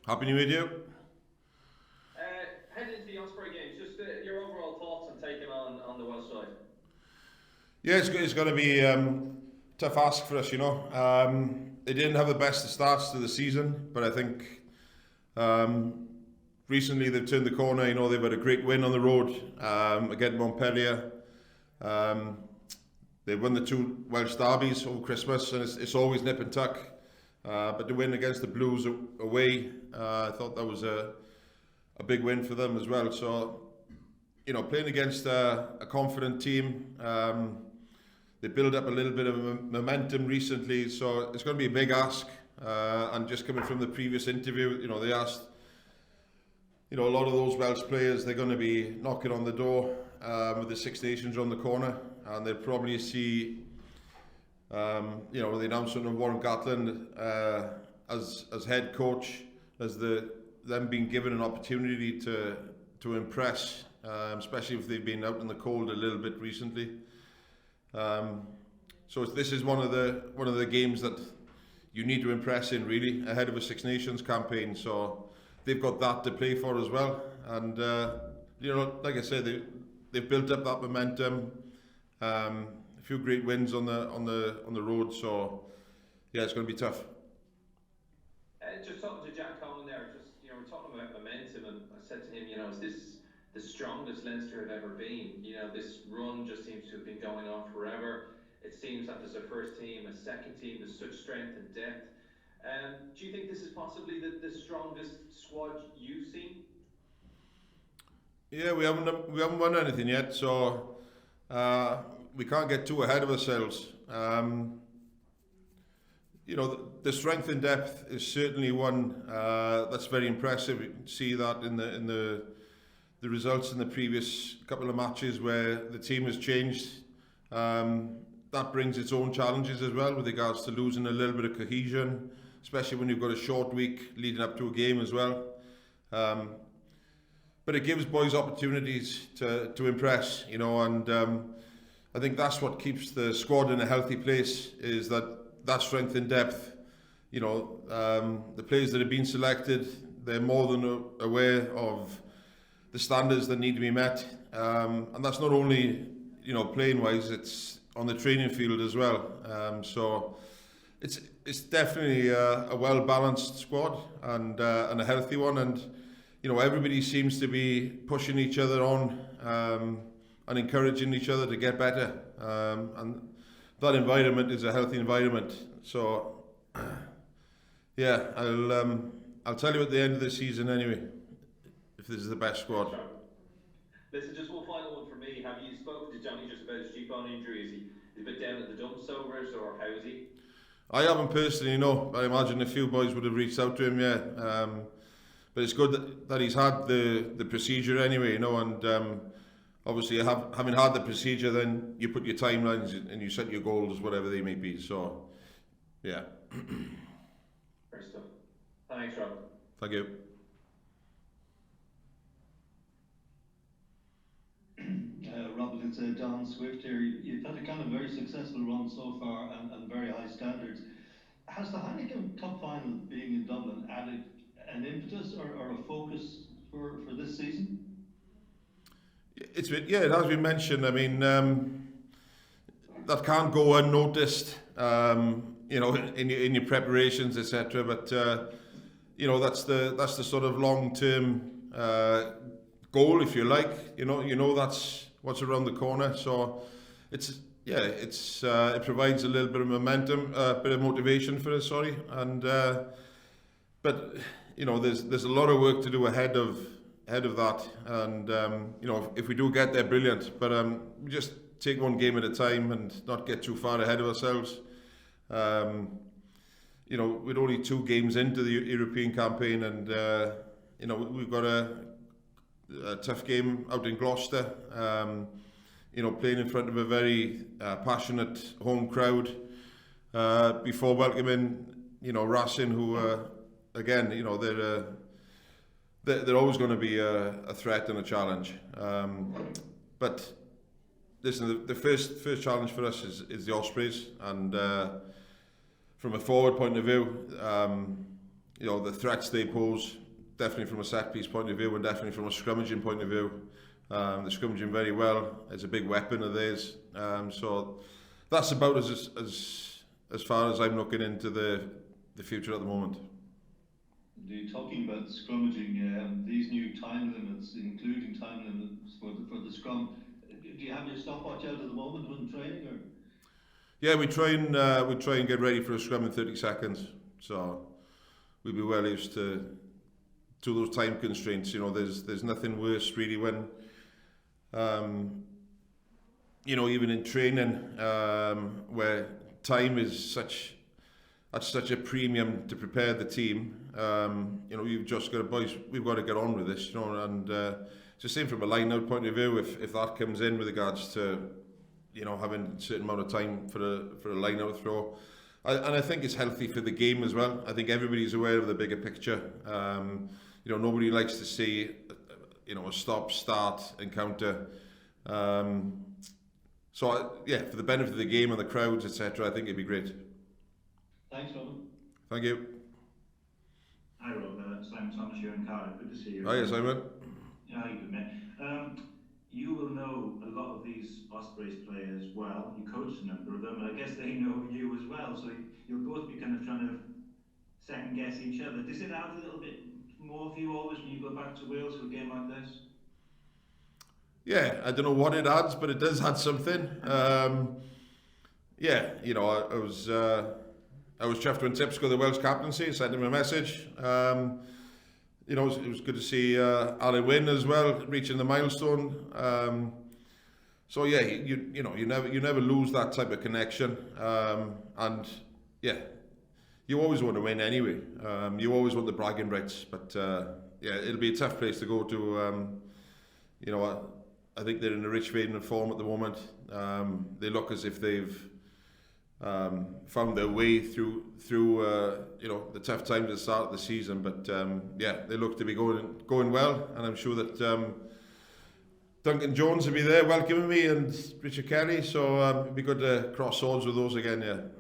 Happy New Year to you. Heading into the Osprey games, just your overall thoughts on taking on the Welsh side. Yeah, it's going to be tough ask for us, you know. They didn't have the best of starts to the season, but I think recently they've turned the corner. You know, they've had a great win on the road against Montpellier. They won the two Welsh derbies over Christmas, and it's always nip and tuck. But the win against the Blues away, I thought that was a big win for them as well. So, you know, playing against a confident team, they built up a little bit of momentum recently, so it's going to be a big ask. And just coming from the previous interview, you know, they asked, you know, a lot of those Welsh players, they're going to be knocking on the door with the Six Nations on the corner, and they'll probably see, you know, the announcement of Warren Gatland as head coach, as them being given an opportunity to impress, especially if they've been out in the cold a little bit recently. So this is one of the games that you need to impress in, really, ahead of a Six Nations campaign. So they've got that to play for as well, and you know, like I said, they've built up that momentum. A few great wins on the road, so yeah, it's going to be tough. Just talking to Jack Cohen there, we're talking about momentum, and I said to him, you know, is this the strongest Leinster have ever been? You know, this run just seems to have been going on forever. It seems that there's a first team, a second team, there's such strength and depth. Do you think this is possibly the strongest squad you've seen? Yeah, we haven't won anything yet, so we can't get too ahead of ourselves. You know, the strength and depth is certainly one that's very impressive. You can see that in the results in the previous couple of matches where the team has changed. That brings its own challenges as well with regards to losing a little bit of cohesion, especially when you've got a short week leading up to a game as well. But it gives boys opportunities to impress, you know, and I think that's what keeps the squad in a healthy place, is that strength and depth. You know, the players that have been selected, they're more than aware of the standards that need to be met, and that's not only, you know, playing wise, it's on the training field as well. So it's definitely a well balanced squad and a healthy one, and you know, everybody seems to be pushing each other on and encouraging each other to get better, and that environment is a healthy environment. So yeah, I'll tell you at the end of the season anyway if this is the best squad. Listen, just one final one for me. Have you spoken to Johnny just about his cheekbone injury? Is he a bit down at the dumps over it, or how is he? I haven't personally, no. I imagine a few boys would have reached out to him, yeah. But it's good that he's had the procedure anyway, you know, and obviously having had the procedure, then you put your timelines and you set your goals, whatever they may be. So, yeah. Great stuff. Thanks, Rob. Thank you. Robin, it's Don Swift here. You've had a kind of very successful run so far and very high standards. Has the Heineken Cup final being in Dublin added an impetus or a focus for this season? It has been mentioned. I mean, that can't go unnoticed, you know, in your preparations, etc. But you know, that's the sort of long-term goal, if you like. You know that's what's around the corner. So it provides a little bit of momentum, a bit of motivation for us. Sorry, and but you know, there's a lot of work to do ahead of that, and you know, if we do get there, brilliant. But we just take one game at a time and not get too far ahead of ourselves. You know, we're only 2 games into the European campaign, and you know, we've got a tough game out in Gloucester. You know, playing in front of a very passionate home crowd before welcoming, you know, Racing, who again, you know, they're always going to be a threat and a challenge. But listen, the first challenge for us is the Ospreys, and from a forward point of view, the threats they pose, definitely from a set piece point of view and definitely from a scrummaging point of view. They're scrummaging very well. It's a big weapon of theirs. So that's about as far as I'm looking into the future at the moment. Talking about scrummaging, these new time limits, including time limits for the scrum, do you have your stopwatch out at the moment when training, or? Yeah, we try and get ready for a scrum in 30 seconds. So we'll be well used to those time constraints. There's nothing worse really when even in training where time is at such a premium to prepare the team. You've just got we've got to get on with this, and it's the same from a line-out point of view. If that comes in with regards to, having a certain amount of time for a line-out throw, and I think it's healthy for the game as well. I think everybody's aware of the bigger picture. Nobody likes to see, a stop-start encounter. For the benefit of the game and the crowds, etc., I think it'd be great. Thanks, Robin. Thank you. Hi Rob, Simon Thomas here in Cardiff. Good to see you. Hi, Simon. Yeah, how you doing, mate? You will know a lot of these Ospreys players well. You coached a number of them, and I guess they know you as well. So you'll both be kind of trying to second guess each other. Does it add a little bit more for you always when you go back to Wales for a game like this? Yeah, I don't know what it adds, but it does add something. I was chuffed when Tips got the Welsh captaincy. I sent him a message. It was good to see Alan win as well, reaching the milestone. You never lose that type of connection. You always want to win anyway. You always want the bragging rights, but it'll be a tough place to go to. I think they're in a rich vein of form at the moment. They look as if they've found their way through the tough times at the start of the season, but they look to be going well, and I'm sure that Duncan Jones will be there welcoming me, and Richard Kelly, so it'd be good to cross swords with those again.